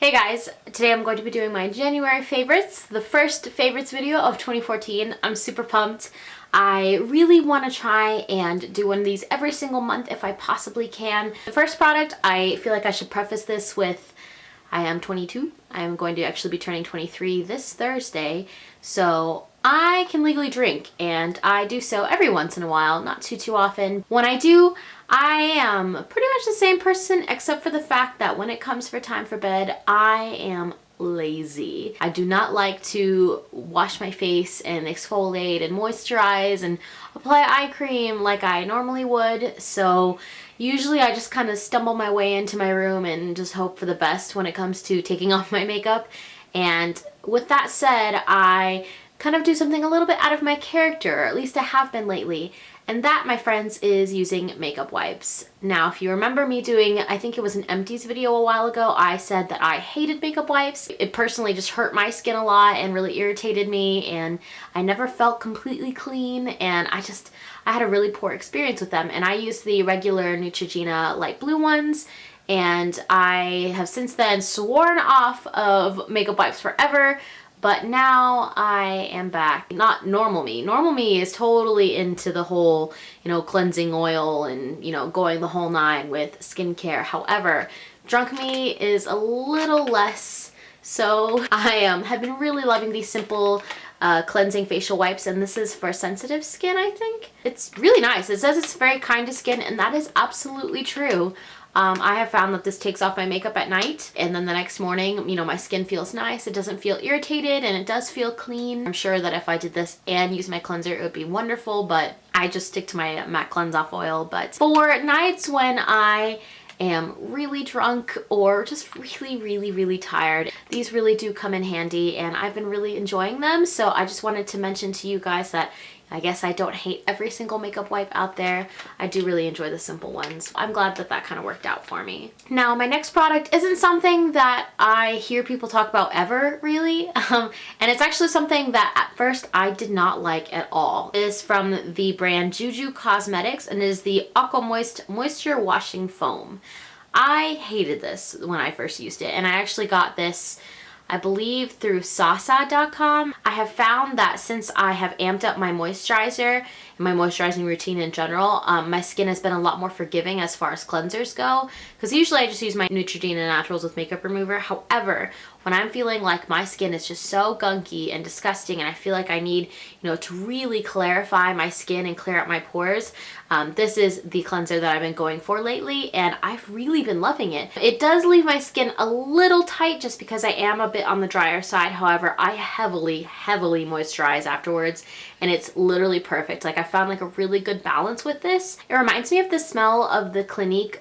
Hey guys, today I'm going to be doing my January favorites, the first favorites video of 2014. I'm super pumped. I really want to try and do one of these every single month if I possibly can. The first product, I feel like I should preface this with I am 22. I am going to actually be turning 23 this Thursday, so I can legally drink, and I do so every once in a while, not too often. When I do, I am pretty much the same person except for the fact that when it comes for time for bed, I am lazy. I do not like to wash my face and exfoliate and moisturize and apply eye cream like I normally would, so usually I just kind of stumble my way into my room and just hope for the best when it comes to taking off my makeup. And with that said, I kind of do something a little bit out of my character, or at least I have been lately. And that, my friends, is using makeup wipes. Now, if you remember me doing, I think it was an empties video a while ago, I said that I hated makeup wipes. It personally just hurt my skin a lot and really irritated me, and I never felt completely clean, and I had a really poor experience with them. And I used the regular Neutrogena light blue ones, and I have since then sworn off of makeup wipes forever. But now I am back. Not normal me. Normal me is totally into the whole, cleansing oil and, going the whole nine with skincare. However, drunk me is a little less. So I have been really loving these simple cleansing facial wipes, and this is for sensitive skin, I think. It's really nice. It says it's very kind to skin, and that is absolutely true. I have found that this takes off my makeup at night, and then the next morning, my skin feels nice. It doesn't feel irritated, and it does feel clean. I'm sure that if I did this and used my cleanser, it would be wonderful, but I just stick to my matte cleanse off oil. But for nights when I am really drunk or just really tired, these really do come in handy, and I've been really enjoying them. So I just wanted to mention to you guys that I guess I don't hate every single makeup wipe out there. I do really enjoy the simple ones. I'm glad that that kind of worked out for me. Now, my next product isn't something that I hear people talk about ever, really. And it's actually something that at first I did not like at all. It is from the brand Juju Cosmetics, and it is the Aqua Moist Moisture Washing Foam. I hated this when I first used it, and I actually got this, I believe, through Sasa.com. I have found that since I have amped up my moisturizer and my moisturizing routine in general, my skin has been a lot more forgiving as far as cleansers go, because usually I just use my Neutrogena Naturals with makeup remover. However, when I'm feeling like my skin is just so gunky and disgusting and I feel like I need, to really clarify my skin and clear out my pores, this is the cleanser that I've been going for lately, and I've really been loving it. It does leave my skin a little tight just because I am a bit on the drier side. However, I heavily moisturize afterwards, and it's literally perfect. Like, I found like a really good balance with this. It reminds me of the smell of the Clinique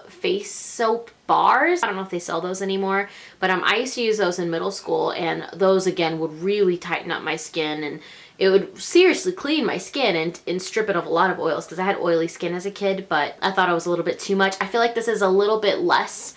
face soap bars. I don't know if they sell those anymore, but I used to use those in middle school, and those again would really tighten up my skin, and it would seriously clean my skin and strip it of a lot of oils, because I had oily skin as a kid, but I thought it was a little bit too much. I feel like this is a little bit less,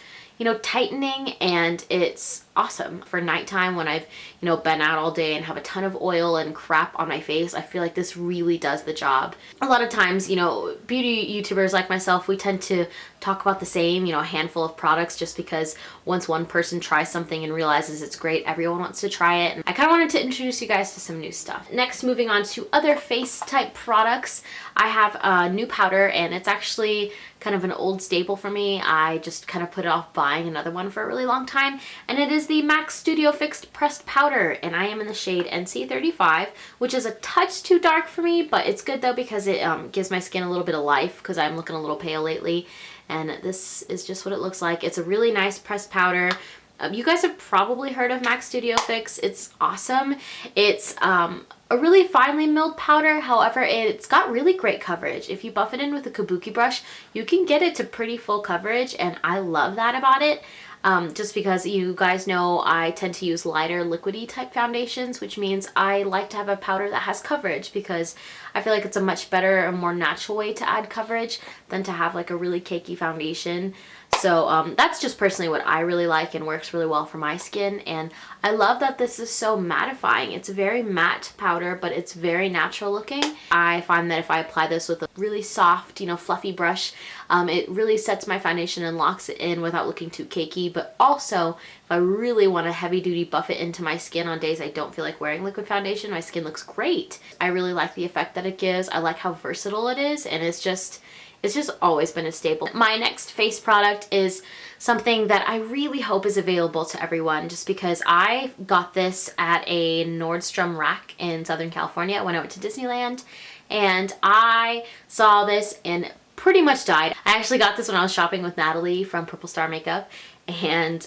tightening, and it's awesome for nighttime when I've, been out all day and have a ton of oil and crap on my face. I feel like this really does the job. A lot of times, beauty YouTubers like myself, we tend to talk about the same, a handful of products, just because once one person tries something and realizes it's great, everyone wants to try it. And I kind of wanted to introduce you guys to some new stuff. Next, moving on to other face type products, I have a new powder, and it's actually kind of an old staple for me. I just kind of put it off buying another one for a really long time, and it is the MAC Studio Fixed Pressed Powder, and I am in the shade NC35, which is a touch too dark for me, but it's good though because it gives my skin a little bit of life, because I'm looking a little pale lately, and this is just what it looks like. It's a really nice pressed powder. You guys have probably heard of MAC Studio Fix. It's awesome. It's a really finely milled powder. However, it's got really great coverage. If you buff it in with a kabuki brush, you can get it to pretty full coverage, and I love that about it. Just because you guys know I tend to use lighter liquidy type foundations, which means I like to have a powder that has coverage, because I feel like it's a much better and more natural way to add coverage than to have like a really cakey foundation. So that's just personally what I really like and works really well for my skin. And I love that this is so mattifying. It's a very matte powder, but it's very natural looking. I find that if I apply this with a really soft, you know, fluffy brush, it really sets my foundation and locks it in without looking too cakey. But also, if I really want to heavy duty buff it into my skin on days I don't feel like wearing liquid foundation, my skin looks great. I really like the effect that it gives. I like how versatile it is, and it's just always been a staple. My next face product is something that I really hope is available to everyone, just because I got this at a Nordstrom rack in Southern California when I went to Disneyland, and I saw this and pretty much died. I actually got this when I was shopping with Natalie from Purple Star Makeup, and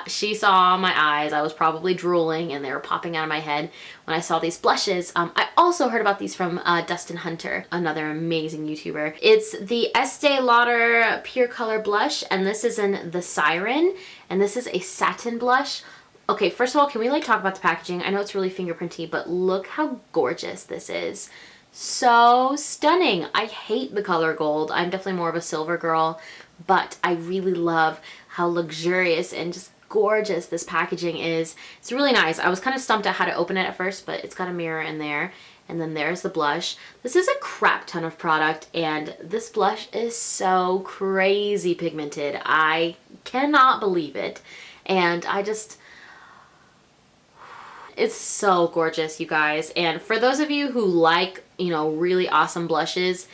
she saw my eyes. I was probably drooling and they were popping out of my head when I saw these blushes. I also heard about these from Dustin Hunter, another amazing YouTuber. It's the Estee Lauder Pure Color Blush, and this is in the Siren, and this is a satin blush. Okay, first of all, can we like talk about the packaging? I know it's really fingerprinty, but look how gorgeous this is. So stunning. I hate the color gold. I'm definitely more of a silver girl, but I really love how luxurious and just gorgeous this packaging is. It's really nice. I was kind of stumped at how to open it at first, but it's got a mirror in there. And then there's the blush. This is a crap ton of product, and this blush is so crazy pigmented. I cannot believe it. And it's so gorgeous, you guys. And for those of you who like, you know, really awesome blushes,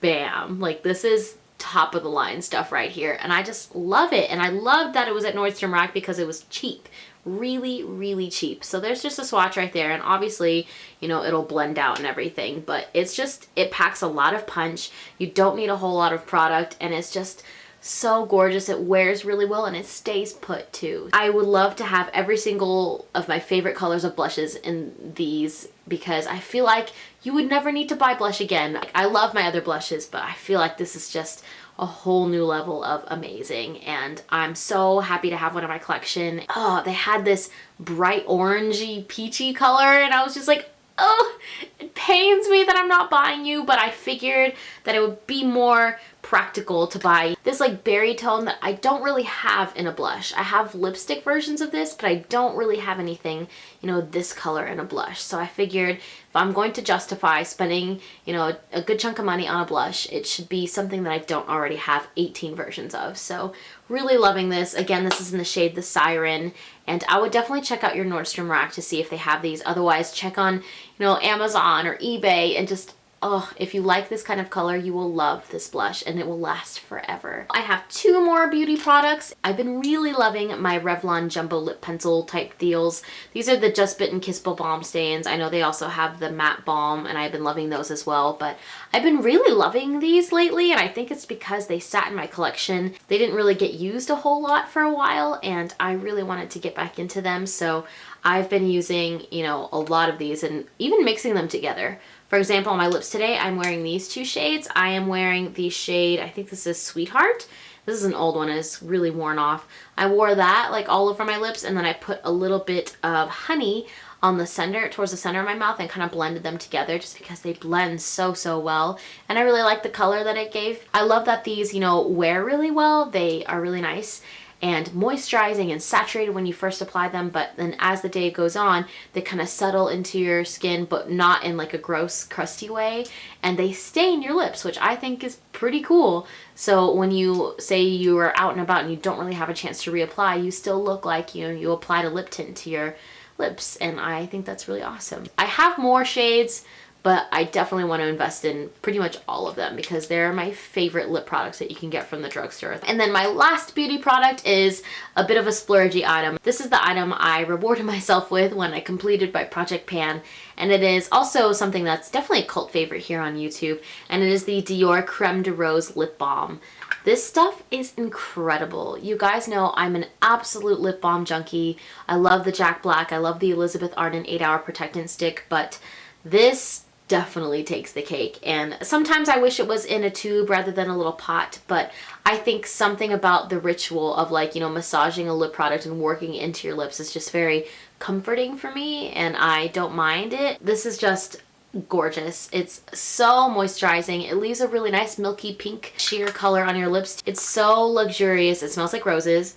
bam, like this is top of the line stuff right here, and I just love it. And I love that it was at Nordstrom Rack because it was cheap, really, really cheap. So there's just a swatch right there, and obviously, you know, it'll blend out and everything, but it's just, it packs a lot of punch. You don't need a whole lot of product, and it's just so gorgeous. It wears really well and it stays put too. I would love to have every single of my favorite colors of blushes in these, because I feel like you would never need to buy blush again. Like, I love my other blushes, but I feel like this is just a whole new level of amazing, and I'm so happy to have one in my collection. Oh, they had this bright orangey peachy color, and I was just like, oh, it pains me that I'm not buying you, but I figured that it would be more practical to buy this like berry tone that I don't really have in a blush. I have lipstick versions of this, but I don't really have anything, you know, this color in a blush. So I figured if I'm going to justify spending, you know, a good chunk of money on a blush, it should be something that I don't already have 18 versions of. So really loving this. Again, this is in the shade The Siren, and I would definitely check out your Nordstrom Rack to see if they have these. Otherwise, check on, you know, Amazon or eBay, and just, oh, if you like this kind of color, you will love this blush and it will last forever. I have two more beauty products. I've been really loving my Revlon Jumbo Lip Pencil type deals. These are the Just Bitten Kissable Balm Stains. I know they also have the Matte Balm, and I've been loving those as well, but I've been really loving these lately, and I think it's because they sat in my collection. They didn't really get used a whole lot for a while, and I really wanted to get back into them, so I've been using, you know, a lot of these and even mixing them together. For example, on my lips today, I'm wearing these two shades. I am wearing the shade, I think this is Sweetheart. This is an old one, it's really worn off. I wore that like all over my lips, and then I put a little bit of honey on the center, towards the center of my mouth, and kind of blended them together just because they blend so, so well. And I really like the color that it gave. I love that these, you know, wear really well. They are really nice and moisturizing and saturated when you first apply them, but then as the day goes on, they kind of settle into your skin, but not in like a gross, crusty way, and they stain your lips, which I think is pretty cool. So when you say you are out and about and you don't really have a chance to reapply, you still look like, you know, you applied a lip tint to your lips, and I think that's really awesome. I have more shades, but I definitely want to invest in pretty much all of them because they're my favorite lip products that you can get from the drugstore. And then my last beauty product is a bit of a splurgy item. This is the item I rewarded myself with when I completed my Project Pan, and it is also something that's definitely a cult favorite here on YouTube, and it is the Dior Creme de Rose Lip Balm. This stuff is incredible. You guys know I'm an absolute lip balm junkie. I love the Jack Black, I love the Elizabeth Arden 8-Hour Protectant Stick, but this definitely takes the cake. And sometimes I wish it was in a tube rather than a little pot, but I think something about the ritual of, like, you know, massaging a lip product and working into your lips is just very comforting for me, and I don't mind it. This is just gorgeous. It's so moisturizing. It leaves a really nice milky pink sheer color on your lips. It's so luxurious. It smells like roses,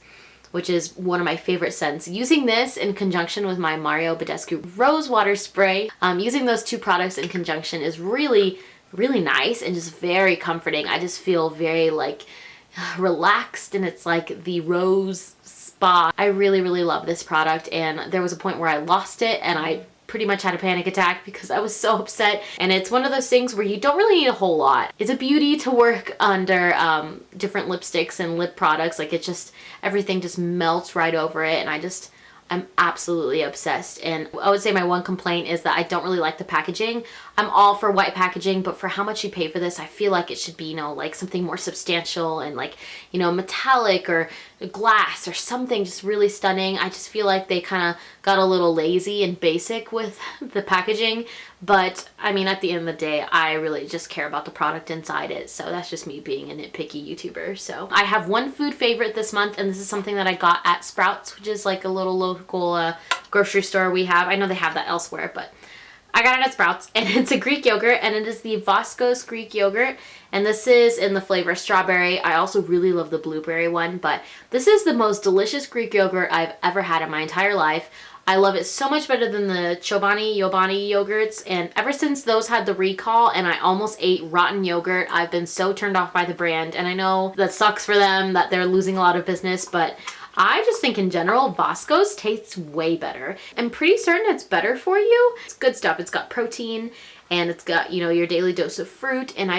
which is one of my favorite scents. Using this in conjunction with my Mario Badescu Rose Water Spray, using those two products in conjunction is really, really nice and just very comforting. I just feel very like relaxed, and it's like the rose spa. I really, really love this product, and there was a point where I lost it and I pretty much had a panic attack because I was so upset. And it's one of those things where you don't really need a whole lot. It's a beauty to work under different lipsticks and lip products. Like, it just, everything just melts right over it, and I'm absolutely obsessed. And I would say my one complaint is that I don't really like the packaging. I'm all for white packaging, but for how much you pay for this, I feel like it should be, you know, like something more substantial and like, you know, metallic or glass or something just really stunning. I just feel like they kind of got a little lazy and basic with the packaging. But I mean, at the end of the day, I really just care about the product inside it. So that's just me being a nitpicky YouTuber. So I have one food favorite this month, and this is something that I got at Sprouts, which is like a little local grocery store we have. I know they have that elsewhere, but I got it at Sprouts, and it's a Greek yogurt, and it is the Voskos Greek yogurt, and this is in the flavor strawberry. I also really love the blueberry one, but this is the most delicious Greek yogurt I've ever had in my entire life. I love it so much better than the Chobani yogurts, and ever since those had the recall and I almost ate rotten yogurt, I've been so turned off by the brand. And I know that sucks for them, that they're losing a lot of business, but I just think in general, Voskos tastes way better. I'm pretty certain it's better for you. It's good stuff. It's got protein, and it's got, you know, your daily dose of fruit, and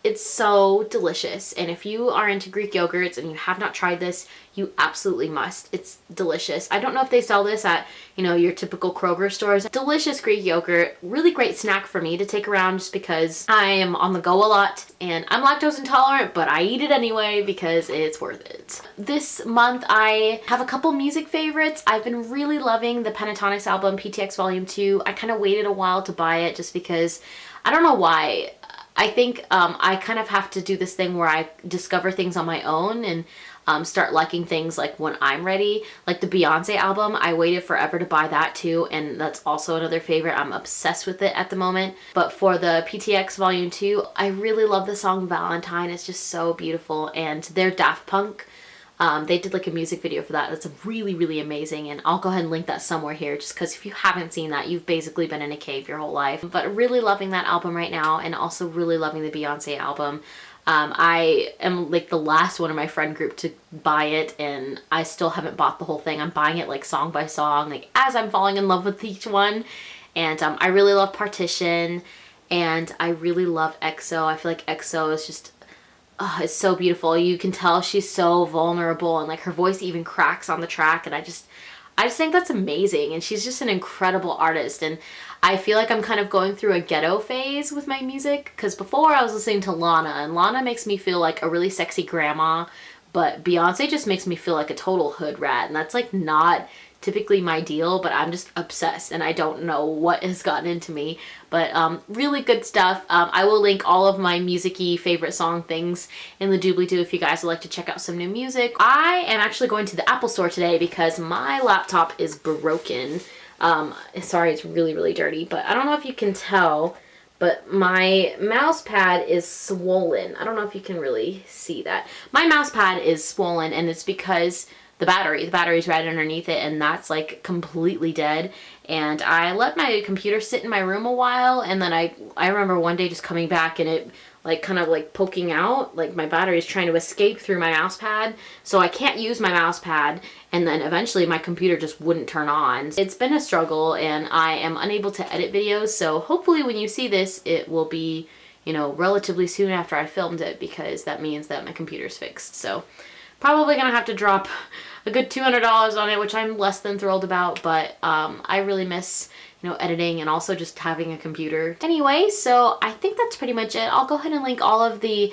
it's so delicious. And if you are into Greek yogurts and you have not tried this, you absolutely must. It's delicious. I don't know if they sell this at, you know, your typical Kroger stores. Delicious Greek yogurt, really great snack for me to take around just because I am on the go a lot and I'm lactose intolerant, but I eat it anyway because it's worth it. This month I have a couple music favorites. I've been really loving the Pentatonics album, PTX Volume 2. I kind of waited a while to buy it just because I don't know why. I think I kind of have to do this thing where I discover things on my own and start liking things like when I'm ready. Like the Beyonce album, I waited forever to buy that too, and that's also another favorite. I'm obsessed with it at the moment. But for the PTX Volume 2, I really love the song Valentine. It's just so beautiful, and their Daft Punk, they did like a music video for that. That's really, really amazing, and I'll go ahead and link that somewhere here just because if you haven't seen that, you've basically been in a cave your whole life. But really loving that album right now, and also really loving the Beyonce album. I am like the last one in my friend group to buy it, and I still haven't bought the whole thing. I'm buying it like song by song, like as I'm falling in love with each one. And I really love Partition, and I really love EXO. I feel like EXO is just, it's so beautiful. You can tell she's so vulnerable, and like her voice even cracks on the track, and I just think that's amazing, and she's just an incredible artist. And I feel like I'm kind of going through a ghetto phase with my music, because before I was listening to Lana, and Lana makes me feel like a really sexy grandma, but Beyonce just makes me feel like a total hood rat, and that's like not typically my deal, but I'm just obsessed, and I don't know what has gotten into me. But really good stuff. I will link all of my music-y favorite song things in the doobly-doo if you guys would like to check out some new music. I am actually going to the Apple store today because my laptop is broken. Sorry, it's really, really dirty, but I don't know if you can tell, but my mouse pad is swollen. I don't know if you can really see that. My mouse pad is swollen, and it's because the battery's right underneath it, and that's like completely dead. And I let my computer sit in my room a while, and then I remember one day just coming back and it like kind of like poking out, like my battery is trying to escape through my mouse pad, so I can't use my mouse pad, and then eventually my computer just wouldn't turn on. It's been a struggle, and I am unable to edit videos, so hopefully when you see this it will be, you know, relatively soon after I filmed it, because that means that my computer's fixed. So probably gonna have to drop a good $200 on it, which I'm less than thrilled about, but I really miss, you know, editing and also just having a computer. Anyway, so I think that's pretty much it. I'll go ahead and link all of the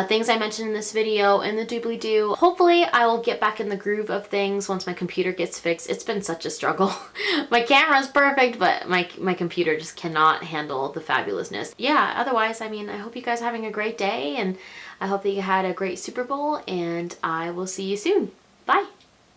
things I mentioned in this video in the doobly-doo. Hopefully I will get back in the groove of things once my computer gets fixed. It's been such a struggle. My camera's perfect, but my computer just cannot handle the fabulousness. Yeah, otherwise, I mean, I hope you guys are having a great day, and I hope that you had a great Super Bowl, and I will see you soon. Bye.